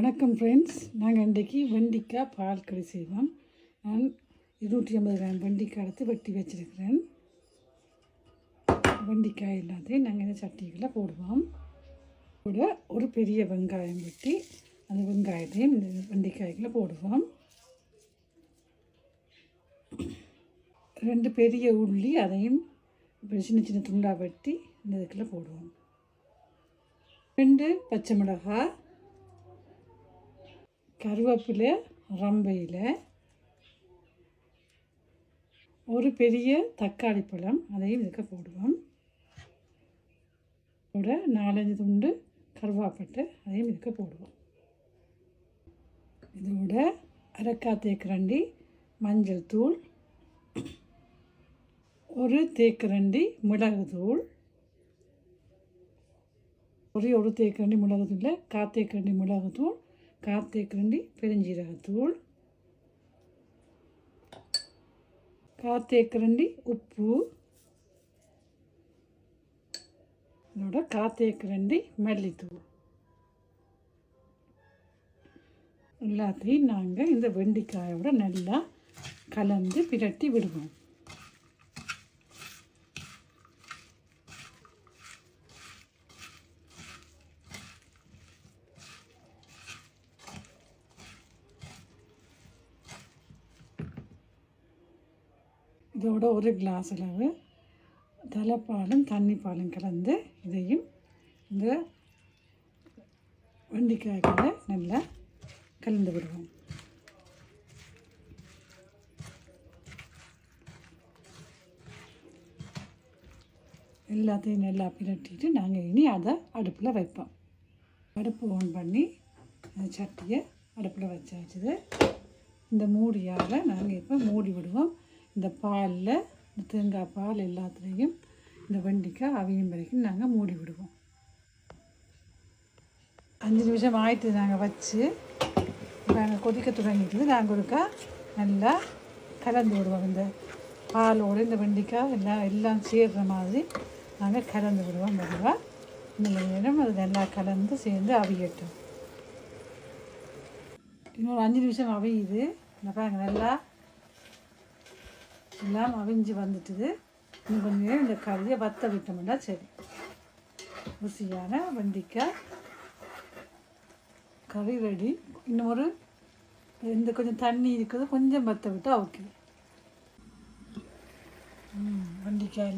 வணக்கம் ஃப்ரெண்ட்ஸ், நாங்கள் இன்றைக்கி வெண்டிக்காய் பால் கறி செய்வோம். நான் 250 கிராம் வெண்டிக்காய் எடுத்து வெட்டி வச்சுருக்கிறேன். வெண்டிக்காய் எல்லாத்தையும் நாங்கள் இந்த சட்டிகளை போடுவோம். கூட ஒரு பெரிய வெங்காயம் வெட்டி அந்த வெங்காயத்தையும் இந்த வெண்டிக்காய்களை போடுவோம். 2 பெரிய உள்ளி, அதையும் சின்ன சின்ன துண்டாக வெட்டி இந்த இதுக்குள்ள போடுவோம். 2 பச்சை மிளகாய், கருவேப்பிலை, ரம்பையில், ஒரு பெரிய தக்காளி பழம், அதையும் இதுக்க போடுவோம். கூட 4-5 துண்டு கருவேப்பட்டை, அதையும் இதுக்க போடுவோம். இதோட அரைக்கால் தேக்கரண்டி மஞ்சள் தூள், ஒரு தேக்கரண்டி மிளகு தூள், ஒரு தேக்கரண்டி மிளகு தூள், 1/4 தேக்கரண்டி மிளகு தூள், 1/4 தேக்கரண்டி பெருஞ்சீரகத்தூள், 1/4 தேக்கரண்டி உப்பு, இதோட 1/4 தேக்கரண்டி மல்லித்தூள். எல்லாத்தையும் நாங்கள் இந்த வெண்டிக்காயோட நல்லா கலந்து பிரட்டி விடுவோம். இதோட ஒரு கிளாஸ் அளவு தலைப்பாலும் தண்ணி பாலும் கலந்து இதையும் இந்த வெண்டிக்காய்களை நல்லா கலந்து விடுவோம். எல்லாத்தையும் நல்லா பிரட்டிட்டு நாங்கள் இனி அதை அடுப்பில் வைப்போம். அடுப்பு ஆன் பண்ணி சட்டியை அடுப்பில் வச்சாச்சுது. இந்த மூடியால் நாங்கள் இப்போ மூடி விடுவோம். இந்த பாலில், இந்த தேங்காய் பால் எல்லாத்துலேயும் இந்த வெண்டிக்காய் அவியும் வரைக்கும் நாங்கள் மூடி விடுவோம். 5 நிமிஷம் ஆயிட்டு நாங்கள் வச்சு நாங்கள் கொதிக்க தொடங்கிட்டு நாங்கள் ஒருக்கா நல்லா கலந்து விடுவோம். இந்த பாலோடு இந்த வெண்டிக்காய் எல்லாம் சேர்கிற மாதிரி நாங்கள் கலந்து விடுவோம். மெதுவாக இந்த நேரம் அது நல்லா கலந்து சேர்ந்து அவியட்டும். இன்னொரு 5 நிமிஷம் அவியுது. இந்த பாருங்க நல்லா எல்லாம் அவிஞ்சு வந்துட்டுது. இன்னும் கொஞ்சம் நேரம் இந்த கறியை வற்ற விட்டோம்னா சரி. ருசியான வெண்டிக்காய் கறி ரெடி. இன்னும் ஒரு இந்த கொஞ்சம் தண்ணி இருக்குது, கொஞ்சம் வற்ற விட்டால் ஓகே. வெண்டிக்காய்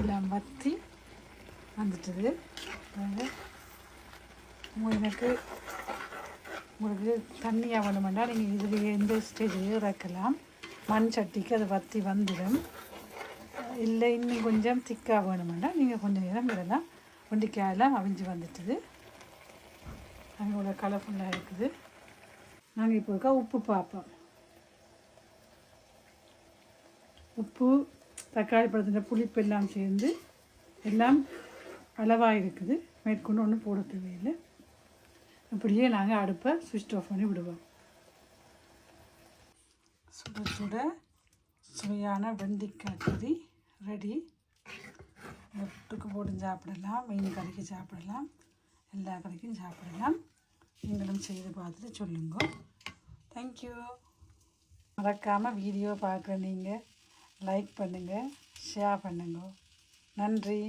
எல்லாம் வற்றி வந்துட்டுது. உங்களுக்கு தண்ணியாக வேணுமெண்டா நீங்கள் இதில் எந்த ஸ்டேஜ்லேயும் இறக்கலாம். மண் சட்டிக்கு அது வற்றி வந்துடும். இல்லை இன்னும் கொஞ்சம் திக்காக வேணுமெண்டா நீங்கள் கொஞ்சம் நேரம் விடலாம். வெண்டிக்காயெல்லாம் அவிஞ்சு வந்துட்டுது. அங்கே கலர்ஃபுல்லாக இருக்குது. நாங்கள் இப்போ உப்பு பார்ப்போம். உப்பு, தக்காளி பழத்தில் புளிப்பு எல்லாம் சேர்ந்து எல்லாம் அளவாக இருக்குது. மேற்கொண்டு ஒன்றும் போட தேவையில்லை. இப்படியே நாங்கள் அடுப்பை சுவிட்ச் ஆஃப் பண்ணி விடுவோம். சுட சுட சுவையான வெண்டிக்காய் கறி ரெடி. ஒட்டுக்கு போட்டு சாப்பிடலாம், மீன் கறிக்கு சாப்பிடலாம், எல்லா கறிக்கும் சாப்பிடலாம். நீங்களும் செய்து பார்த்துட்டு சொல்லுங்க. தேங்க்யூ. மறக்காமல் வீடியோ பார்க்குற நீங்கள் லைக் பண்ணுங்கள், ஷேர் பண்ணுங்க. நன்றி.